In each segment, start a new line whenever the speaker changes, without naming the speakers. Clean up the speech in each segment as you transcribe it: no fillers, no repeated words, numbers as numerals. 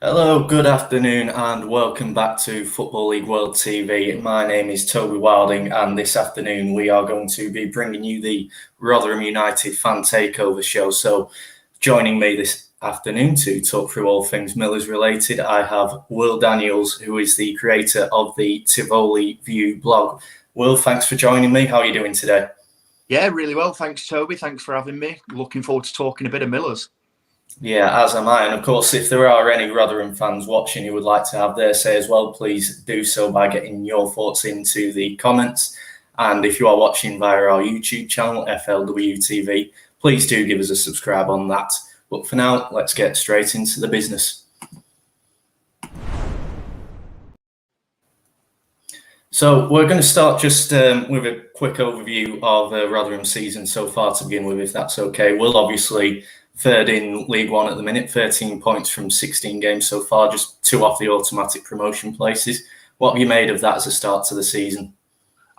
Hello, good afternoon, and welcome back to Football League World TV. My name is Toby Wilding, and this afternoon we are going to be bringing you the Rotherham United Fan Takeover show. So, joining me this afternoon to talk through all things Millers related, I have Will Daniels, who is the creator of the Tivoli View blog. Will, thanks for joining me. How are you doing today?
Yeah, really well. Thanks, Toby. Thanks for having me. Looking forward to talking a bit of Millers.
Yeah, as am I. And of course, if there are any Rotherham fans watching who would like to have their say as well, please do so by getting your thoughts into the comments. And if you are watching via our YouTube channel, FLWTV, please do give us a subscribe on that. But for now, let's get straight into the business. So we're going to start just with a quick overview of Rotherham's season so far to begin with, if that's okay. Will, obviously third in League One at the minute, 13 points from 16 games so far, just 2 off the automatic promotion places. What have you made of that as a start to the season?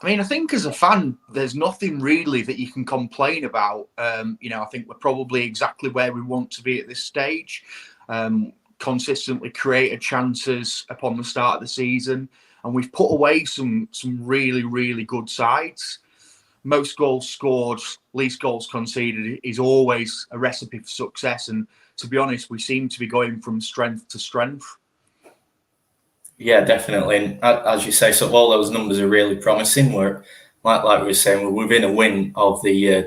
I mean, I think as a fan, there's nothing really that you can complain about. I think we're probably exactly where we want to be at this stage. Consistently created chances upon the start of the season, and we've put away some really, really good sides. Most goals scored, least goals conceded is always a recipe for success. And to be honest, we seem to be going from strength to strength.
Yeah, definitely. And as you say, so all those numbers are really promising. We're like we were saying, we're within a win of the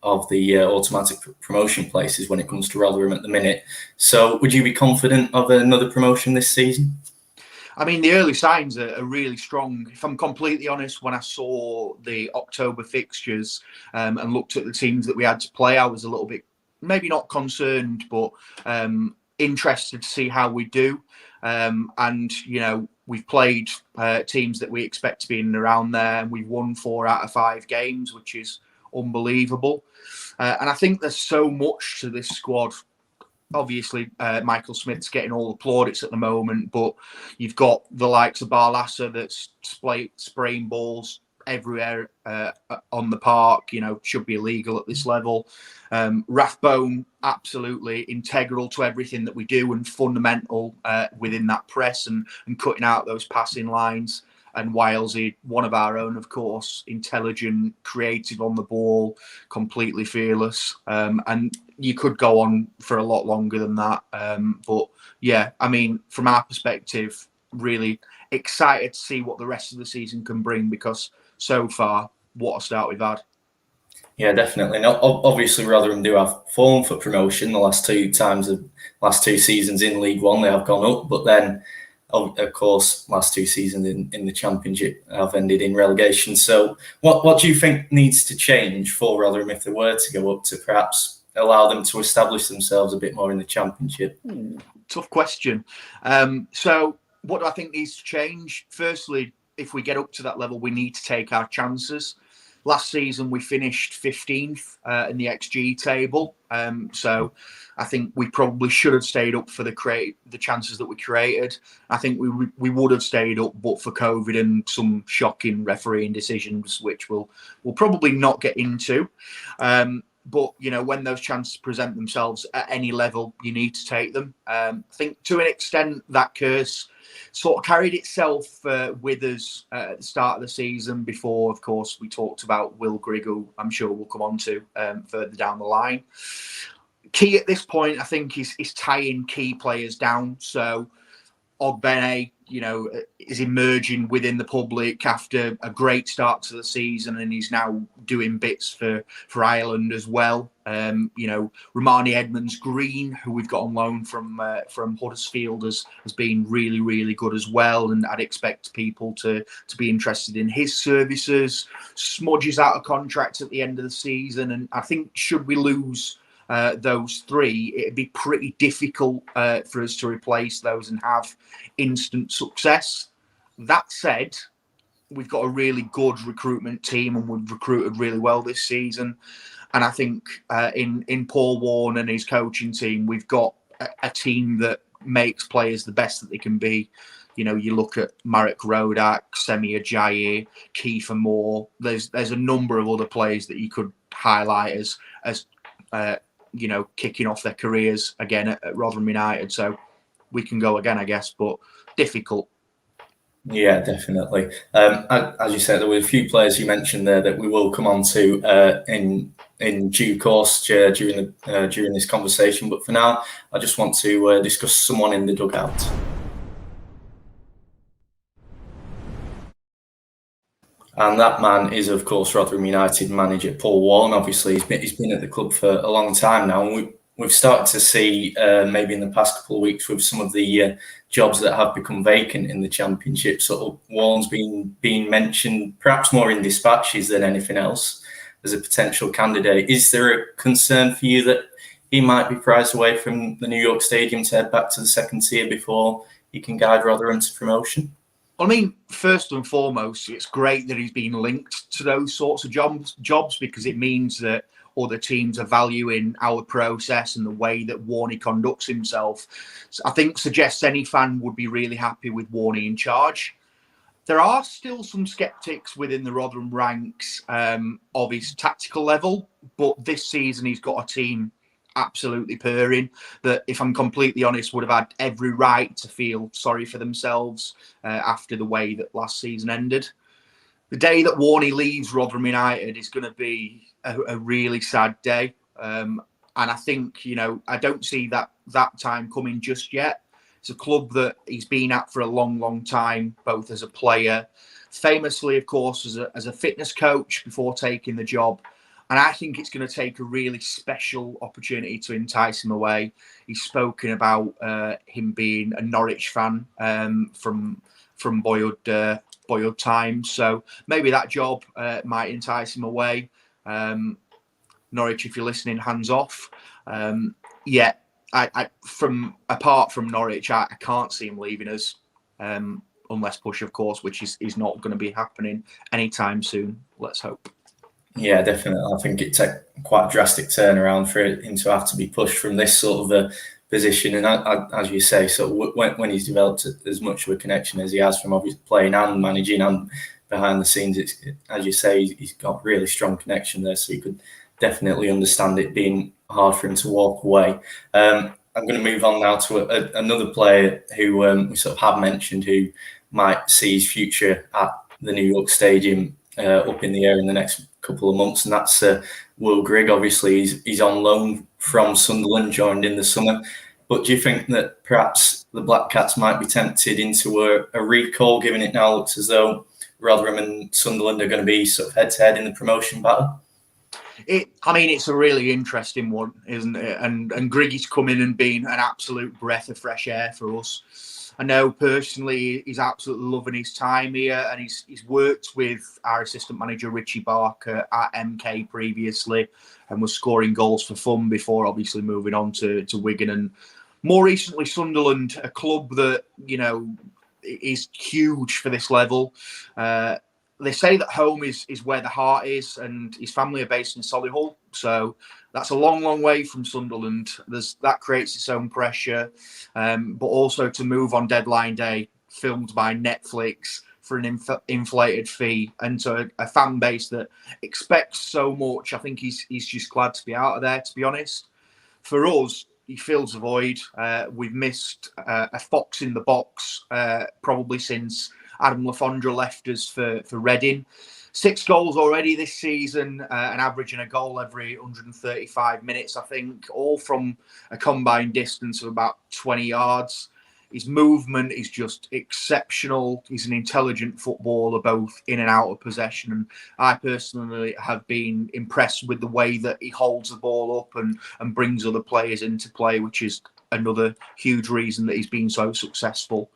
automatic promotion places when it comes to Rotherham at the minute. So would you be confident of another promotion this season?
I mean, the early signs are really strong. If I'm completely honest, when I saw the October fixtures and looked at the teams that we had to play, I was a little bit, maybe not concerned, but interested to see how we do. We've played teams that we expect to be in and around there, and we've won 4 out of 5 games, which is unbelievable. And I think there's so much to this squad. Obviously, Michael Smith's getting all the plaudits at the moment, but you've got the likes of Barlassa that's spraying balls everywhere on the park, should be illegal at this level. Rathbone, absolutely integral to everything that we do and fundamental within that press and cutting out those passing lines. And Wilesy, one of our own, of course, intelligent, creative on the ball, completely fearless. And you could go on for a lot longer than that. But yeah, I mean, from our perspective, really excited to see what the rest of the season can bring, because so far, what a start we've had.
Yeah, definitely. And obviously, Rotherham do have fallen for promotion the last 2 seasons in League One. They have gone up, but then, of course, last 2 seasons in the Championship have ended in relegation. So what do you think needs to change for Rotherham if they were to go up to perhaps allow them to establish themselves a bit more in the Championship?
Tough question. So what do I think needs to change? Firstly, if we get up to that level, we need to take our chances. Last season, we finished 15th in the XG table. So I think we probably should have stayed up for the chances that we created. I think we would have stayed up, but for COVID and some shocking refereeing decisions, which we'll probably not get into. But, when those chances present themselves at any level, you need to take them. I think to an extent that curse sort of carried itself with us at the start of the season before, of course, we talked about Will Grigg, who I'm sure we'll come on to further down the line. Key at this point, I think, is tying key players down. So Ogbene, is emerging within the public after a great start to the season, and he's now doing bits for Ireland as well. Romani Edmonds-Green, who we've got on loan from Huddersfield, has been really, really good as well, and I'd expect people to be interested in his services. Smudge is out of contract at the end of the season, and I think should we lose those 3, it'd be pretty difficult for us to replace those and have instant success. That said, we've got a really good recruitment team, and we've recruited really well this season. And I think in Paul Warne and his coaching team, we've got a team that makes players the best that they can be. You look at Marek Rodak, Semi Ajayi, Kiefer Moore. There's a number of other players that you could highlight as kicking off their careers again at Rotherham United. So we can go again, I guess, but difficult.
Yeah, definitely. As you said, there were a few players you mentioned there that we will come on to in due course during this conversation. But for now, I just want to discuss someone in the dugout. And that man is, of course, Rotherham United manager Paul Warne. Obviously, he's been at the club for a long time now, and we've started to see maybe in the past couple of weeks with some of the jobs that have become vacant in the Championship. Sort of Warne's being mentioned, perhaps more in dispatches than anything else, as a potential candidate. Is there a concern for you that he might be prized away from the New York Stadium to head back to the second tier before he can guide Rotherham to promotion?
I mean, first and foremost, it's great that he's been linked to those sorts of jobs because it means that other teams are valuing our process and the way that Warne conducts himself. So I think suggests any fan would be really happy with Warne in charge. There are still some sceptics within the Rotherham ranks of his tactical level, but this season he's got a team absolutely purring that, if I'm completely honest, would have had every right to feel sorry for themselves after the way that last season ended. The day that Warne leaves Rotherham United is going to be a really sad day. And I think, I don't see that time coming just yet. It's a club that he's been at for a long, long time, both as a player, famously, of course, as a fitness coach before taking the job. And I think it's going to take a really special opportunity to entice him away. He's spoken about him being a Norwich fan from boyhood times. So maybe that job might entice him away. Norwich, if you're listening, hands off. Apart from Norwich, I can't see him leaving us, unless push, of course, which is not going to be happening anytime soon. Let's hope.
Yeah, definitely. I think it took quite a drastic turnaround for him to have to be pushed from this sort of a position. And as you say, so when he's developed as much of a connection as he has from obviously playing and managing and behind the scenes, it's, as you say, he's got really strong connection there. So you could definitely understand it being hard for him to walk away. I'm going to move on now to another player who we sort of have mentioned, who might see his future at the New York Stadium up in the air in the next couple of months, and that's Will Grigg. Obviously, he's on loan from Sunderland, joined in the summer. But do you think that perhaps the Black Cats might be tempted into a recall, given it now looks as though Rotherham and Sunderland are going to be sort of head-to-head in the promotion battle?
It's a really interesting one, isn't it? And Griggy's come in and been an absolute breath of fresh air for us. I know personally he's absolutely loving his time here, and he's worked with our assistant manager Richie Barker at MK previously and was scoring goals for fun before obviously moving on to Wigan and more recently Sunderland, a club that, is huge for this level. They say that home is where the heart is, and his family are based in Solihull. So that's a long, long way from Sunderland. That creates its own pressure. But also to move on deadline day, filmed by Netflix for an inflated fee, and to a fan base that expects so much. I think he's just glad to be out of there, to be honest. For us, he fills the void. We've missed a fox in the box probably since Adam Lafondra left us for Reading. 6 goals already this season, and averaging a goal every 135 minutes, I think, all from a combined distance of about 20 yards. His movement is just exceptional. He's an intelligent footballer, both in and out of possession. And I personally have been impressed with the way that he holds the ball up and brings other players into play, which is another huge reason that he's been so successful.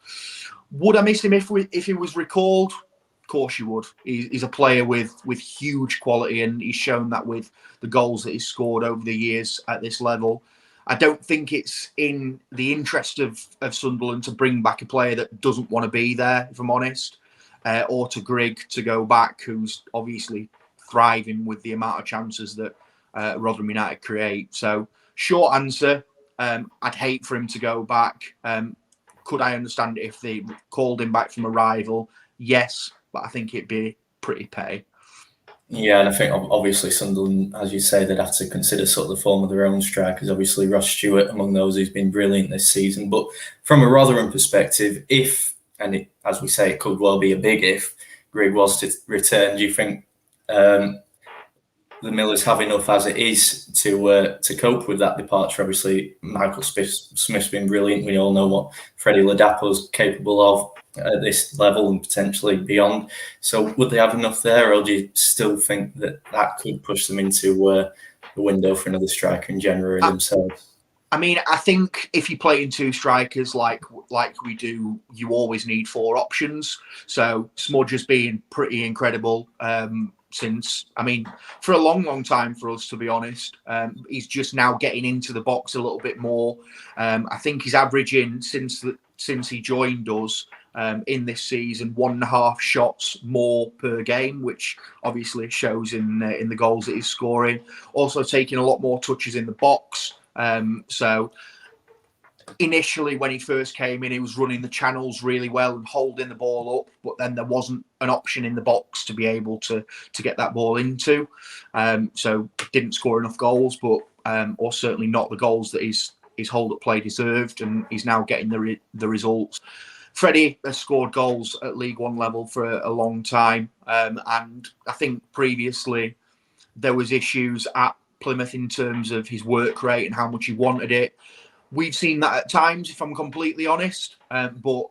Would I miss him if he was recalled? Of course you would. He's a player with huge quality, and he's shown that with the goals that he's scored over the years at this level. I don't think it's in the interest of Sunderland to bring back a player that doesn't want to be there, if I'm honest, or to Grigg to go back, who's obviously thriving with the amount of chances that Rotherham United create. So, short answer, I'd hate for him to go back. Could I understand it if they called him back from a rival? Yes, but I think it'd be pretty petty.
Yeah, and I think obviously Sunderland, as you say, they'd have to consider sort of the form of their own strikers. Obviously, Ross Stewart among those who's been brilliant this season. But from a Rotherham perspective, if, and as we say, it could well be a big if, Greg was to return, do you think the Millers have enough as it is to cope with that departure? Obviously, Michael Smith's been brilliant. We all know what Freddie Ladapo's capable of at this level and potentially beyond. So, would they have enough there, or do you still think that that could push them into the window for another striker in January themselves?
I mean, I think if you play in two strikers like we do, you always need four options. So Smudge has been pretty incredible since, I mean, for a long time for us, to be honest. He's just now getting into the box a little bit more. I think he's averaging since he joined us in this season 1.5 shots more per game, which obviously shows in the goals that he's scoring. Also taking a lot more touches in the box. So initially when he first came in, he was running the channels really well and holding the ball up, but then there wasn't an option in the box to be able to get that ball into. So didn't score enough goals, but or certainly not the goals that his hold up play deserved, and he's now getting the results. Freddie has scored goals at League One level for a long time, and I think previously there was issues at Plymouth in terms of his work rate and how much he wanted it. We've seen that at times, if I'm completely honest. But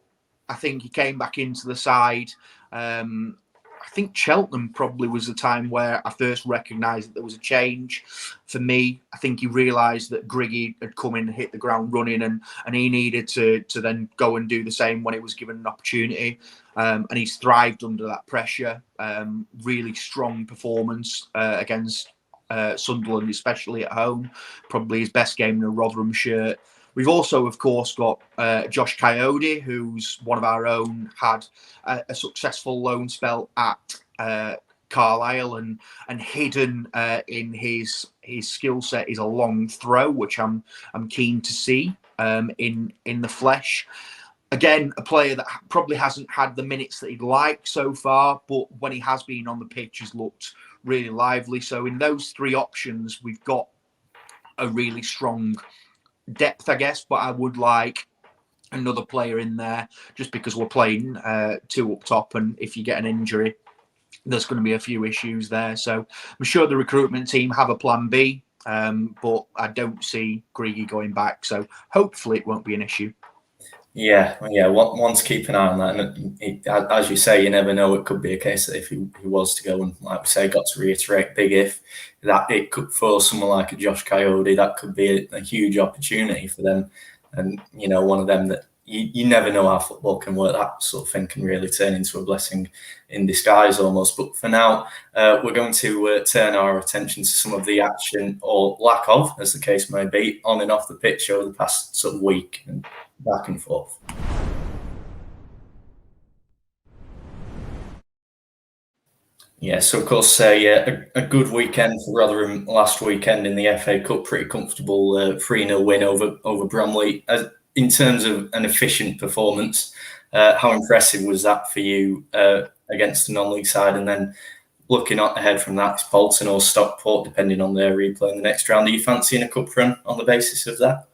I think he came back into the side. I think Cheltenham probably was the time where I first recognised that there was a change. For me, I think he realised that Griggy had come in and hit the ground running, and he needed to then go and do the same when he was given an opportunity. And he's thrived under that pressure. Really strong performance against Sunderland, especially at home. Probably his best game in a Rotherham shirt. We've also, of course, got Josh Coyote, who's one of our own, had a successful loan spell at Carlisle, and hidden in his skill set is a long throw, which I'm keen to see in the flesh. Again, a player that probably hasn't had the minutes that he'd like so far, but when he has been on the pitch, has looked really lively. So in those three options, we've got a really strong depth, I guess, but I would like another player in there just because we're playing two up top, and if you get an injury, there's going to be a few issues there. So I'm sure the recruitment team have a plan B, but I don't see Griggy going back. So hopefully it won't be an issue.
Yeah. One to keep an eye on that, and as you say, you never know. It could be a case that if he was to go, and like we say, got to reiterate, big if, that it could, for someone like a Josh Coyote, that could be a huge opportunity for them, and one of them that you never know how football can work. That sort of thing can really turn into a blessing in disguise almost. But for now, we're going to turn our attention to some of the action, or lack of, as the case may be, on and off the pitch over the past sort of week, and back and forth. Yeah, so of course, a good weekend for Rotherham last weekend in the FA Cup. Pretty comfortable 3-0 win over Bromley. In terms of an efficient performance, how impressive was that for you against the non-league side? And then looking ahead from that, it's Bolton or Stockport, depending on their replay in the next round. Are you fancying a cup run on the basis of that?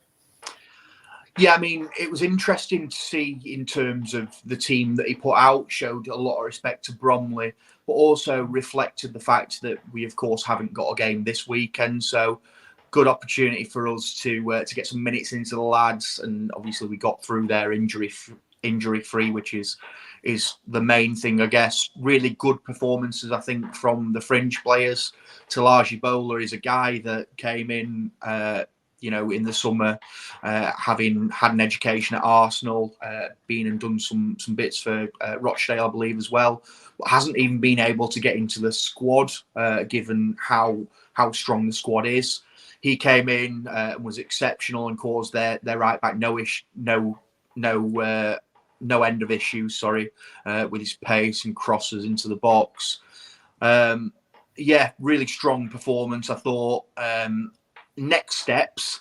Yeah, I mean, it was interesting to see in terms of the team that he put out, showed a lot of respect to Bromley, but also reflected the fact that we, of course, haven't got a game this weekend. So good opportunity for us to get some minutes into the lads. And obviously we got through there injury free, which is the main thing, I guess. Really good performances, I think, from the fringe players. Talaji Bowler is a guy that came in in the summer, having had an education at Arsenal, been and done some bits for Rochdale, I believe, as well, but hasn't even been able to get into the squad, given how strong the squad is. He came in and was exceptional and caused their right back no end of issues. With his pace and crosses into the box. Really strong performance, I thought. Next steps,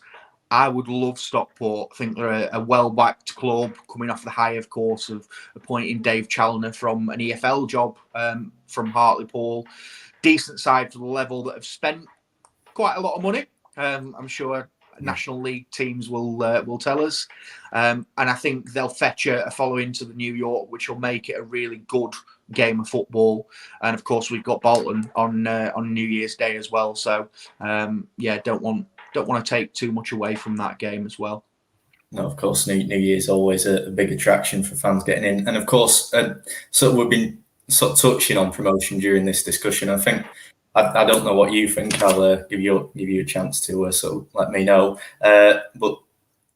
I would love Stockport. I think they're a well-backed club, coming off the high, of course, of appointing Dave Challoner from an EFL job from Hartlepool. decent side for the level that have spent quite a lot of money. I'm sure National League teams will tell us, and I think they'll fetch a following to the New York, which will make it a really good game of football. And of course, we've got Bolton on New Year's Day as well. So don't want to take too much away from that game as well.
No, of course, New Year's always a big attraction for fans getting in, and of course, so we've been sort of touching on promotion during this discussion. I think I don't know what you think. I'll give you a chance to sort of let me know. But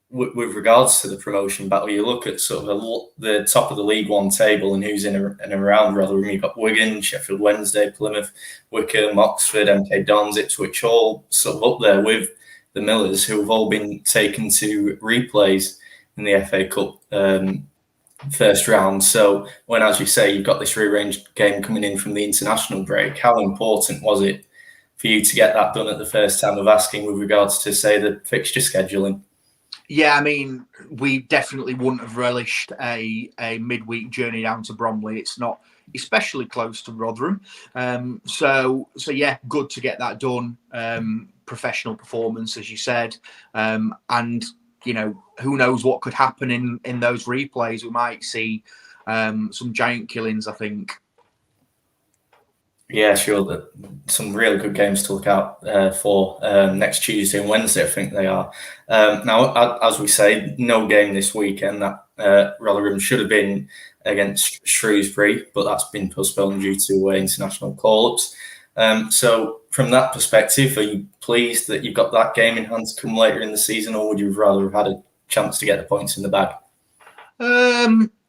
with regards to the promotion battle, you look at sort of the top of the League One table and who's in and around Rotherham. You've got Wigan, Sheffield Wednesday, Plymouth, Wycombe, Oxford, MK Dons, Ipswich, all sort of up there with the Millers, who have all been taken to replays in the FA Cup first round. So when, as you say, you've got this rearranged game coming in from the international break, how important was it for you to get that done at the first time of asking with regards to, say, the fixture scheduling?
Yeah, I mean, we definitely wouldn't have relished a midweek journey down to Bromley. It's not especially close to Rotherham. So yeah, good to get that done. Professional performance, as you said. And, you know, who knows what could happen in those replays. We might see some giant killings, I think.
Yeah, sure. Some really good games to look out for next Tuesday and Wednesday, I think they are. Now, as we say, no game this weekend. That Rotherham should have been against Shrewsbury, but that's been postponed due to international call-ups. So from that perspective, are you pleased that you've got that game in hand to come later in the season, or would you rather have had a chance to get the points in the bag?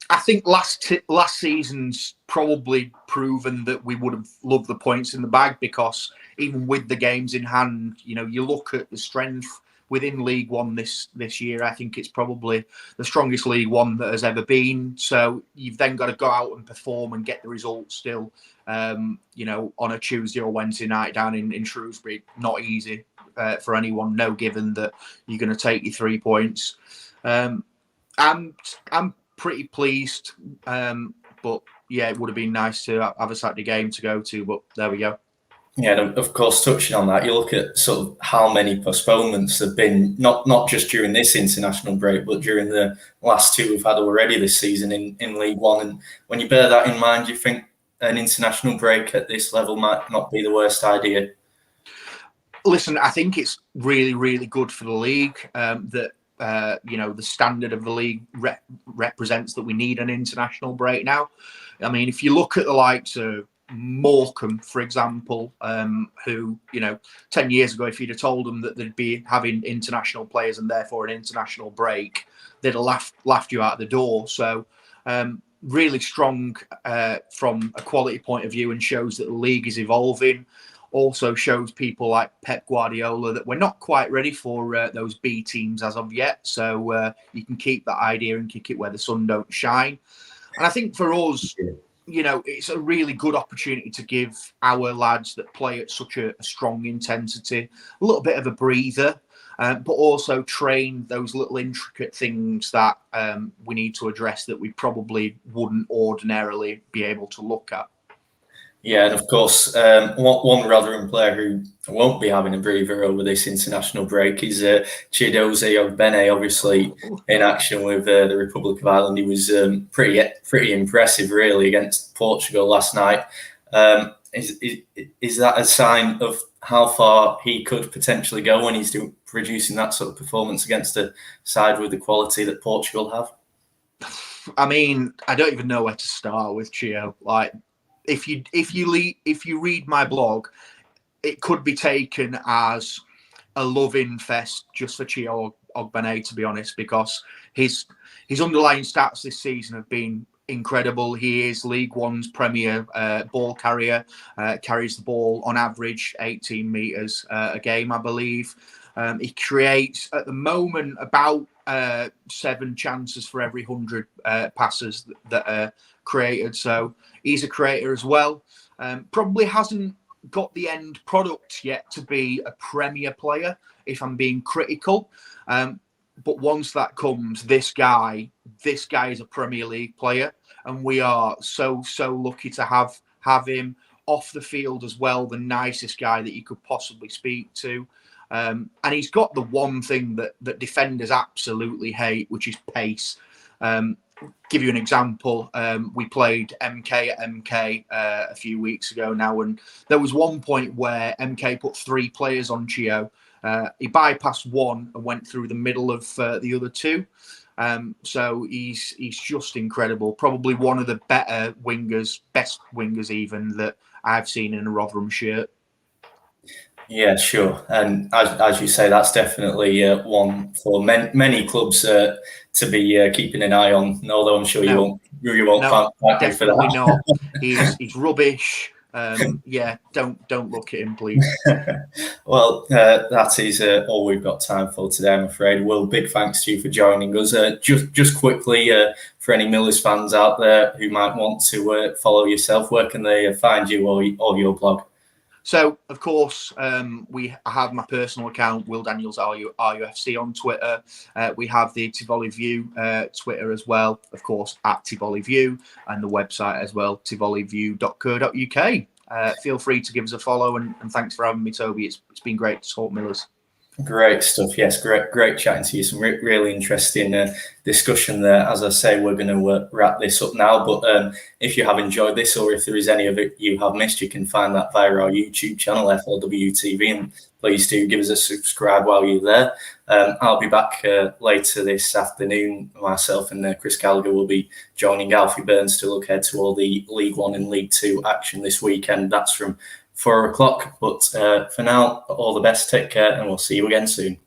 I think last season's probably proven that we would have loved the points in the bag, because even with the games in hand, you know, you look at the strength within League One this year. I think it's probably the strongest League One that has ever been. So you've then got to go out and perform and get the results still. You know, on a Tuesday or Wednesday night down in Shrewsbury, not easy for anyone. No, given that you're going to take your 3 points. I'm pretty pleased, but yeah, it would have been nice to have a Saturday game to go to, but there we go.
Yeah, and of course, touching on that, you look at sort of how many postponements have been, not just during this international break, but during the last two we've had already this season in League One. And when you bear that in mind, you think an international break at this level might not be the worst idea?
Listen, I think it's really, really good for the league that you know, the standard of the league represents that we need an international break now. I mean, if you look at the likes of Morecambe, for example, who, you know, 10 years ago, if you'd have told them that they'd be having international players and therefore an international break, they'd have laughed you out of the door. So really strong from a quality point of view, and shows that the league is evolving. Also shows people like Pep Guardiola that we're not quite ready for those B teams as of yet. So you can keep that idea and kick it where the sun don't shine. And I think for us, you know, it's a really good opportunity to give our lads that play at such a strong intensity a little bit of a breather, but also train those little intricate things that we need to address that we probably wouldn't ordinarily be able to look at.
Yeah, and of course, one Rotherham player who won't be having a breather over this international break is Chidozie Ogbene, obviously in action with the Republic of Ireland. He was pretty impressive, really, against Portugal last night. Is that a sign of how far he could potentially go when he's producing that sort of performance against a side with the quality that Portugal have?
I mean, I don't even know where to start with Chio. Like, if you read my blog, it could be taken as a love-in fest just for Chio Ogbene, to be honest, because his underlying stats this season have been incredible. He is League One's premier ball carrier, carries the ball on average 18 metres a game, I believe. He creates, at the moment, about 7 chances for every 100 passes that are created. So he's a creator as well. Probably hasn't got the end product yet to be a Premier player, if I'm being critical. But once that comes, this guy is a Premier League player, and we are so lucky to have him. off the field as well, the nicest guy that you could possibly speak to. And he's got the one thing that defenders absolutely hate, which is pace. Give you an example. We played MK at MK a few weeks ago now, and there was one point where MK put 3 players on Chio. He bypassed one and went through the middle of the other 2. So he's just incredible. Probably one of the better wingers, best wingers even, that I've seen in a Rotherham shirt.
Yeah, sure. And as you say, that's definitely one for many clubs to be keeping an eye on. Although I'm sure you won't
No,
thank me for
definitely
that.
not. He's rubbish. Yeah, don't look at him, please.
Well, that is all we've got time for today, I'm afraid. Will, big thanks to you for joining us. Just quickly, for any Millers fans out there who might want to follow yourself, where can they find you or your blog?
So, of course, I have my personal account, Will Daniels RUFC on Twitter. We have the Tivoli View Twitter as well, of course, at Tivoli View, and the website as well, tivoliview.co.uk. Feel free to give us a follow, and thanks for having me, Toby. It's been great to talk Millers.
Great stuff. Yes, great chatting to you. Some really interesting discussion there. As I say, we're going to wrap this up now. But if you have enjoyed this, or if there is any of it you have missed, you can find that via our YouTube channel, FLWTV, and please do give us a subscribe while you're there. I'll be back later this afternoon. Myself and Chris Gallagher will be joining Alfie Burns to look ahead to all the League One and League Two action this weekend. That's from 4 o'clock. But for now, all the best. Take care, and we'll see you again soon.